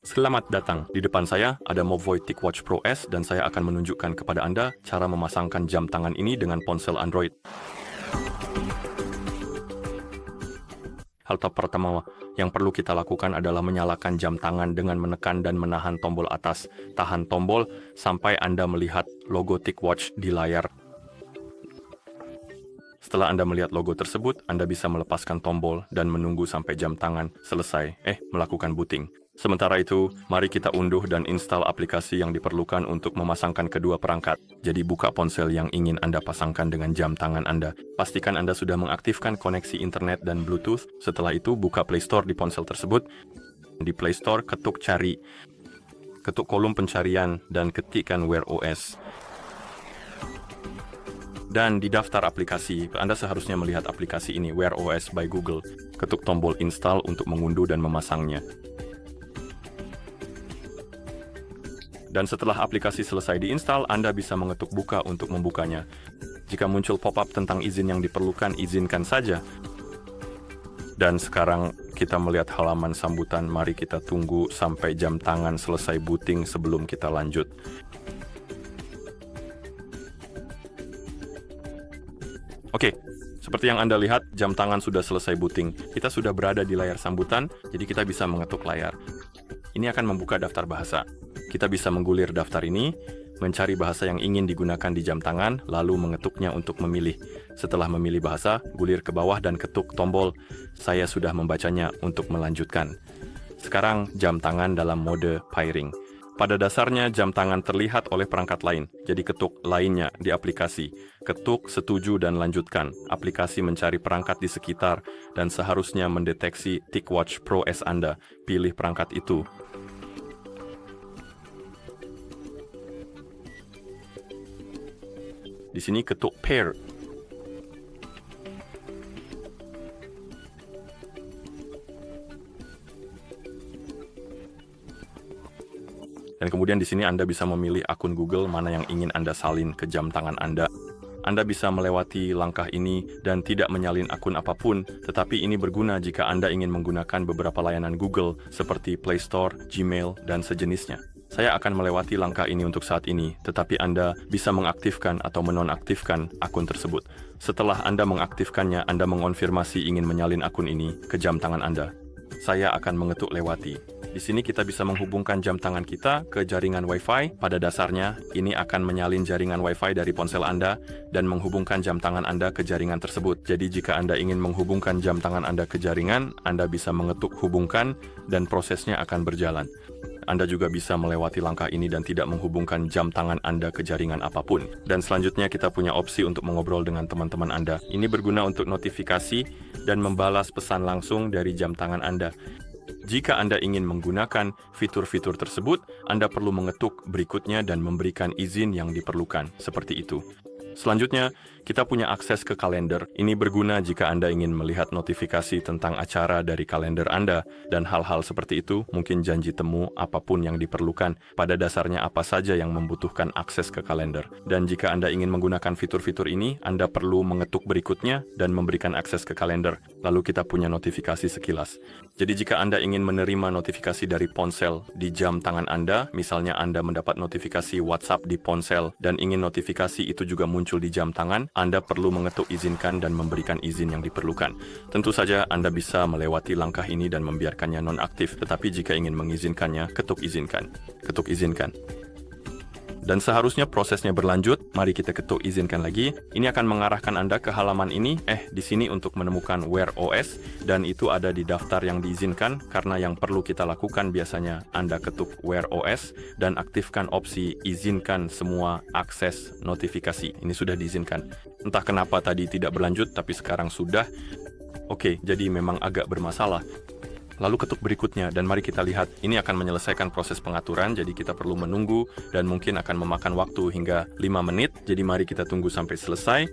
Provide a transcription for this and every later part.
Selamat datang. Di depan saya ada Movoy TicWatch Pro S dan saya akan menunjukkan kepada Anda cara memasangkan jam tangan ini dengan ponsel Android. Hal pertama yang perlu kita lakukan adalah menyalakan jam tangan dengan menekan dan menahan tombol atas. Tahan tombol sampai Anda melihat logo TicWatch di layar. Setelah Anda melihat logo tersebut, Anda bisa melepaskan tombol dan menunggu sampai jam tangan selesai, melakukan booting. Sementara itu, mari kita unduh dan install aplikasi yang diperlukan untuk memasangkan kedua perangkat. Jadi buka ponsel yang ingin Anda pasangkan dengan jam tangan Anda. Pastikan Anda sudah mengaktifkan koneksi internet dan Bluetooth. Setelah itu, buka Play Store di ponsel tersebut. Di Play Store, ketuk cari. Ketuk kolom pencarian dan ketikkan Wear OS. Dan di daftar aplikasi, Anda seharusnya melihat aplikasi ini, Wear OS by Google. Ketuk tombol install untuk mengunduh dan memasangnya. Dan setelah aplikasi selesai diinstal, Anda bisa mengetuk buka untuk membukanya. Jika muncul pop-up tentang izin yang diperlukan, izinkan saja. Dan sekarang kita melihat halaman sambutan. Mari kita tunggu sampai jam tangan selesai booting sebelum kita lanjut. Oke, seperti yang Anda lihat, jam tangan sudah selesai booting. Kita sudah berada di layar sambutan, jadi kita bisa mengetuk layar. Ini akan membuka daftar bahasa. Kita bisa menggulir daftar ini, mencari bahasa yang ingin digunakan di jam tangan, lalu mengetuknya untuk memilih. Setelah memilih bahasa, gulir ke bawah dan ketuk tombol "Saya sudah membacanya" untuk melanjutkan. Sekarang jam tangan dalam mode pairing. Pada dasarnya jam tangan terlihat oleh perangkat lain, jadi ketuk lainnya di aplikasi. Ketuk setuju dan lanjutkan. Aplikasi mencari perangkat di sekitar dan seharusnya mendeteksi TicWatch Pro S Anda. Pilih perangkat itu. Di sini ketuk pair. Dan kemudian di sini Anda bisa memilih akun Google mana yang ingin Anda salin ke jam tangan Anda. Anda bisa melewati langkah ini dan tidak menyalin akun apapun, tetapi ini berguna jika Anda ingin menggunakan beberapa layanan Google seperti Play Store, Gmail, dan sejenisnya. Saya akan melewati langkah ini untuk saat ini, tetapi Anda bisa mengaktifkan atau menonaktifkan akun tersebut. Setelah Anda mengaktifkannya, Anda mengonfirmasi ingin menyalin akun ini ke jam tangan Anda. Saya akan mengetuk lewati. Di sini kita bisa menghubungkan jam tangan kita ke jaringan Wi-Fi. Pada dasarnya, ini akan menyalin jaringan Wi-Fi dari ponsel Anda dan menghubungkan jam tangan Anda ke jaringan tersebut. Jadi jika Anda ingin menghubungkan jam tangan Anda ke jaringan, Anda bisa mengetuk hubungkan dan prosesnya akan berjalan. Anda juga bisa melewati langkah ini dan tidak menghubungkan jam tangan Anda ke jaringan apapun. Dan selanjutnya kita punya opsi untuk mengobrol dengan teman-teman Anda. Ini berguna untuk notifikasi dan membalas pesan langsung dari jam tangan Anda. Jika Anda ingin menggunakan fitur-fitur tersebut, Anda perlu mengetuk berikutnya dan memberikan izin yang diperlukan, seperti itu. Selanjutnya, kita punya akses ke kalender. Ini berguna jika Anda ingin melihat notifikasi tentang acara dari kalender Anda dan hal-hal seperti itu, mungkin janji temu, apapun yang diperlukan. Pada dasarnya apa saja yang membutuhkan akses ke kalender. Dan jika Anda ingin menggunakan fitur-fitur ini, Anda perlu mengetuk berikutnya dan memberikan akses ke kalender. Lalu kita punya notifikasi sekilas. Jadi jika Anda ingin menerima notifikasi dari ponsel di jam tangan Anda, misalnya Anda mendapat notifikasi WhatsApp di ponsel dan ingin notifikasi itu juga muncul di jam tangan, Anda perlu mengetuk izinkan dan memberikan izin yang diperlukan. Tentu saja Anda bisa melewati langkah ini dan membiarkannya nonaktif, tetapi jika ingin mengizinkannya, ketuk izinkan. Ketuk izinkan. Dan seharusnya prosesnya berlanjut, mari kita ketuk izinkan lagi. Ini akan mengarahkan Anda ke halaman ini, di sini untuk menemukan Wear OS, dan itu ada di daftar yang diizinkan, karena yang perlu kita lakukan biasanya Anda ketuk Wear OS, dan aktifkan opsi izinkan semua akses notifikasi. Ini sudah diizinkan. Entah kenapa tadi tidak berlanjut, tapi sekarang sudah. Oke, jadi memang agak bermasalah. Lalu ketuk berikutnya, dan mari kita lihat, ini akan menyelesaikan proses pengaturan, jadi kita perlu menunggu, dan mungkin akan memakan waktu hingga 5 menit, jadi mari kita tunggu sampai selesai.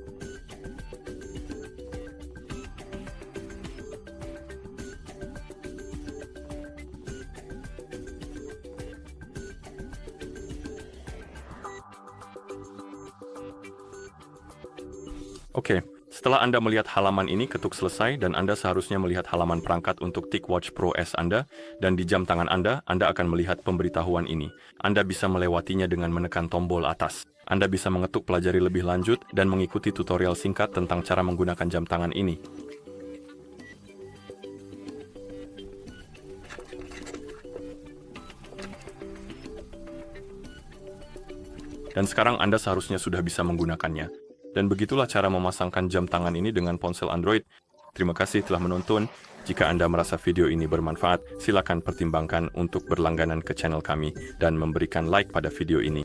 Oke, Setelah Anda melihat halaman ini, ketuk selesai dan Anda seharusnya melihat halaman perangkat untuk TicWatch Pro S Anda, dan di jam tangan Anda akan melihat pemberitahuan ini. Anda bisa melewatinya dengan menekan tombol atas. Anda bisa mengetuk pelajari lebih lanjut dan mengikuti tutorial singkat tentang cara menggunakan jam tangan ini. Dan sekarang Anda seharusnya sudah bisa menggunakannya. Dan begitulah cara memasangkan jam tangan ini dengan ponsel Android. Terima kasih telah menonton. Jika Anda merasa video ini bermanfaat, silakan pertimbangkan untuk berlangganan ke channel kami dan memberikan like pada video ini.